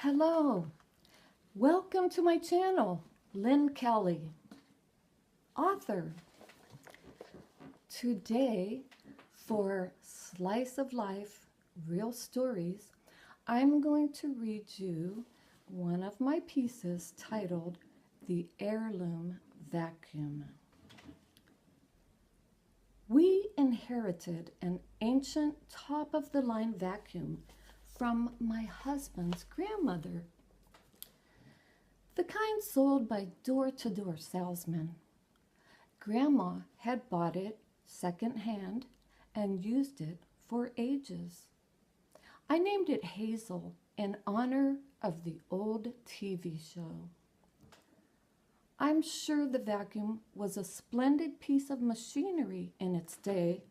Hello, welcome to my channel, Lynn Kelly, author. Today, for Slice of Life, Real Stories, I'm going to read you one of my pieces titled The Heirloom Vacuum. We inherited an ancient top-of-the-line vacuum from my husband's grandmother, the kind sold by door-to-door salesmen. Grandma had bought it second-hand and used it for ages. I named it Hazel in honor of the old TV show. I'm sure the vacuum was a splendid piece of machinery in its day,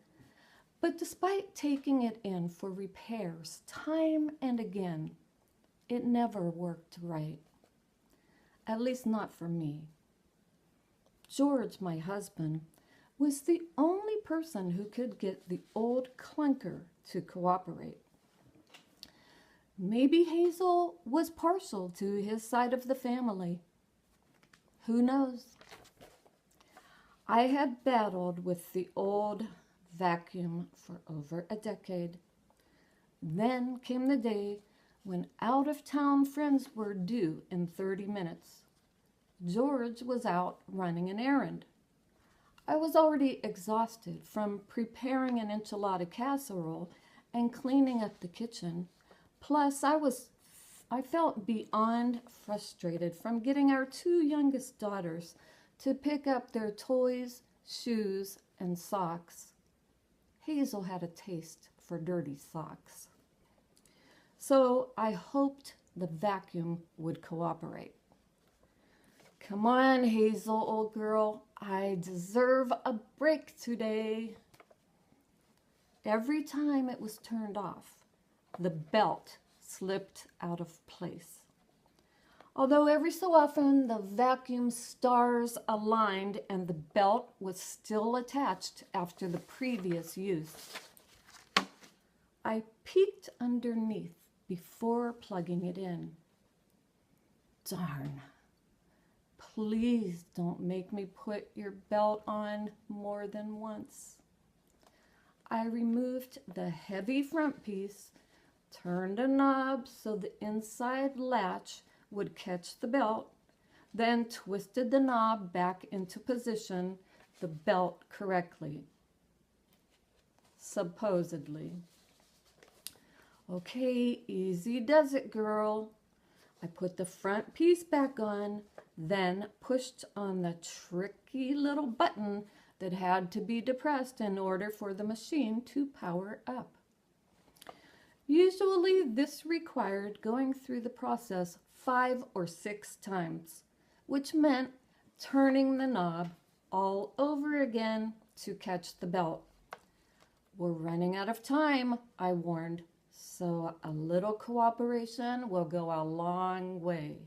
but despite taking it in for repairs time and again, it never worked right. At least not for me. George, my husband, was the only person who could get the old clunker to cooperate. Maybe Hazel was partial to his side of the family. Who knows? I had battled with the old vacuum for over a decade. Then came the day when out-of-town friends were due in 30 minutes. George was out running an errand. I was already exhausted from preparing an enchilada casserole and cleaning up the kitchen. Plus, I felt beyond frustrated from getting our two youngest daughters to pick up their toys, shoes, and socks. Hazel had a taste for dirty socks. So I hoped the vacuum would cooperate. Come on, Hazel, old girl. I deserve a break today. Every time it was turned off, the belt slipped out of place. Although every so often the vacuum stars aligned and the belt was still attached after the previous use. I peeked underneath before plugging it in. Darn. Please don't make me put your belt on more than once. I removed the heavy front piece, turned a knob so the inside latch would catch the belt, then twisted the knob back into position, the belt correctly. Supposedly. Okay, easy does it, girl. I put the front piece back on, then pushed on the tricky little button that had to be depressed in order for the machine to power up. Usually this required going through the process 5 or 6 times, which meant turning the knob all over again to catch the belt. We're running out of time, I warned, so a little cooperation will go a long way.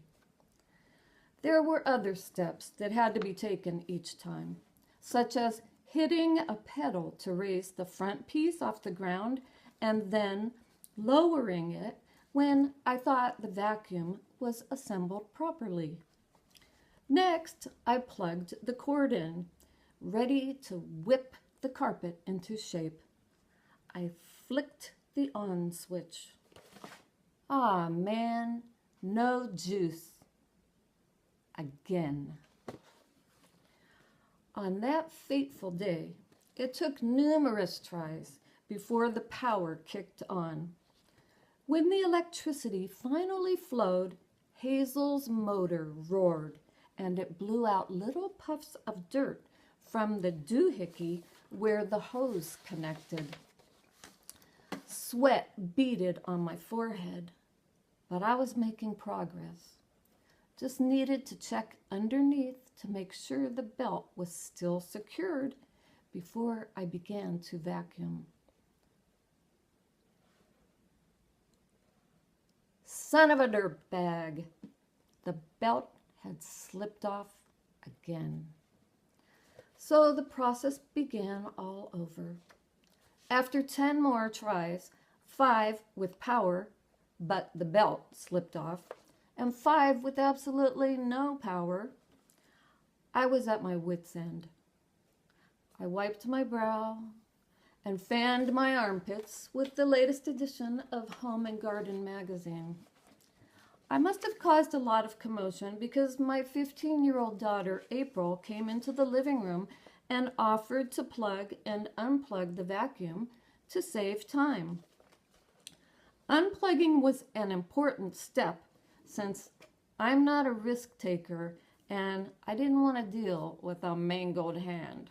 There were other steps that had to be taken each time, such as hitting a pedal to raise the front piece off the ground and then lowering it when I thought the vacuum was assembled properly. Next, I plugged the cord in, ready to whip the carpet into shape. I flicked the on switch. Ah, man, no juice. Again. On that fateful day, it took numerous tries before the power kicked on. When the electricity finally flowed, Hazel's motor roared, and it blew out little puffs of dirt from the doohickey where the hose connected. Sweat beaded on my forehead, but I was making progress. Just needed to check underneath to make sure the belt was still secured before I began to vacuum. Son of a dirtbag! The belt had slipped off again. So the process began all over. After 10 more tries, 5 with power, but the belt slipped off, and 5 with absolutely no power, I was at my wit's end. I wiped my brow and fanned my armpits with the latest edition of Home and Garden magazine. I must have caused a lot of commotion because my 15-year-old daughter, April, came into the living room and offered to plug and unplug the vacuum to save time. Unplugging was an important step since I'm not a risk taker and I didn't want to deal with a mangled hand.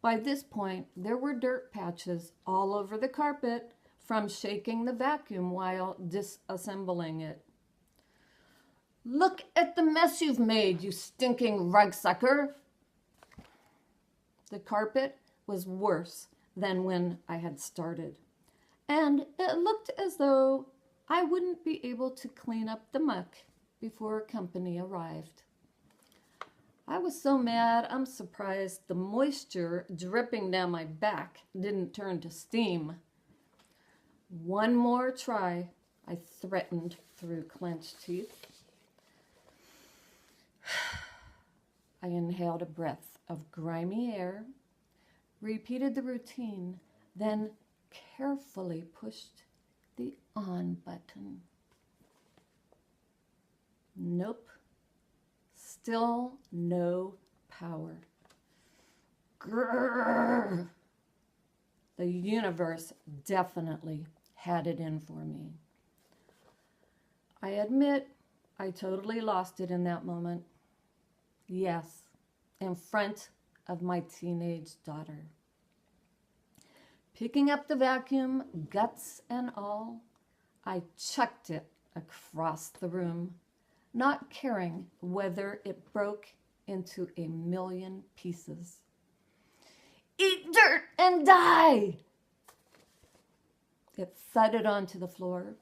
By this point, there were dirt patches all over the carpet from shaking the vacuum while disassembling it. "Look at the mess you've made, you stinking rugsucker!" The carpet was worse than when I had started, and it looked as though I wouldn't be able to clean up the muck before company arrived. I was so mad, I'm surprised the moisture dripping down my back didn't turn to steam. "One more try," I threatened through clenched teeth. I inhaled a breath of grimy air, repeated the routine, then carefully pushed the on button. Nope. Still no power. Grrr! The universe definitely had it in for me. I admit I totally lost it in that moment. Yes, in front of my teenage daughter. Picking up the vacuum, guts and all, I chucked it across the room, not caring whether it broke into a million pieces. "Eat dirt and die!" It thudded onto the floor,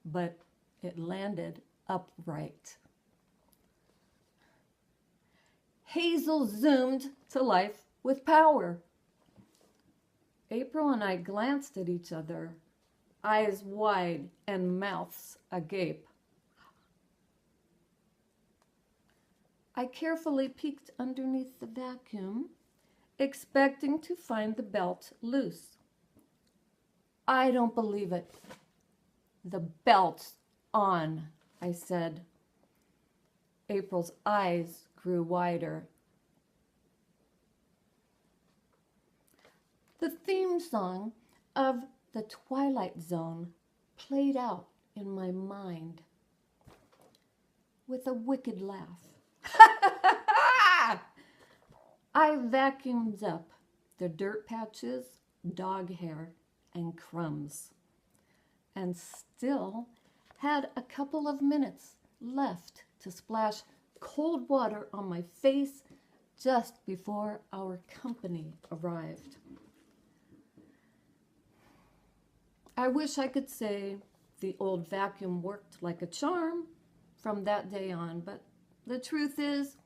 but it landed upright. Hazel zoomed to life with power. April and I glanced at each other, eyes wide and mouths agape. I carefully peeked underneath the vacuum, expecting to find the belt loose. "I don't believe it." "The belt's on," I said. April's eyes grew wider. The theme song of The Twilight Zone played out in my mind with a wicked laugh. I vacuumed up the dirt patches, dog hair, and crumbs, and still had a couple of minutes left to splash cold water on my face just before our company arrived. I wish I could say the old vacuum worked like a charm from that day on, but the truth is,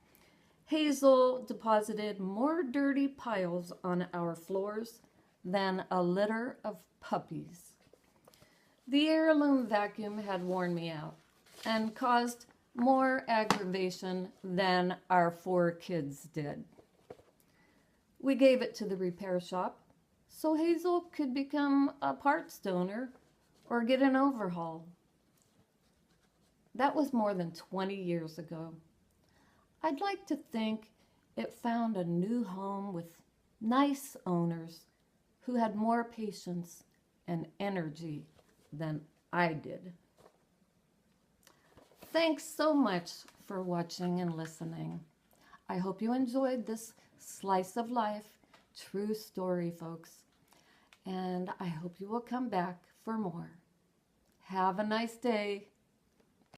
Hazel deposited more dirty piles on our floors than a litter of puppies. The Heirloom vacuum had worn me out and caused more aggravation than our 4 kids did. We gave it to the repair shop so Hazel could become a parts donor or get an overhaul. That was more than 20 years ago. I'd like to think it found a new home with nice owners who had more patience and energy than I did. Thanks so much for watching and listening. I hope you enjoyed this slice of life, true story, folks. And I hope you will come back for more. Have a nice day.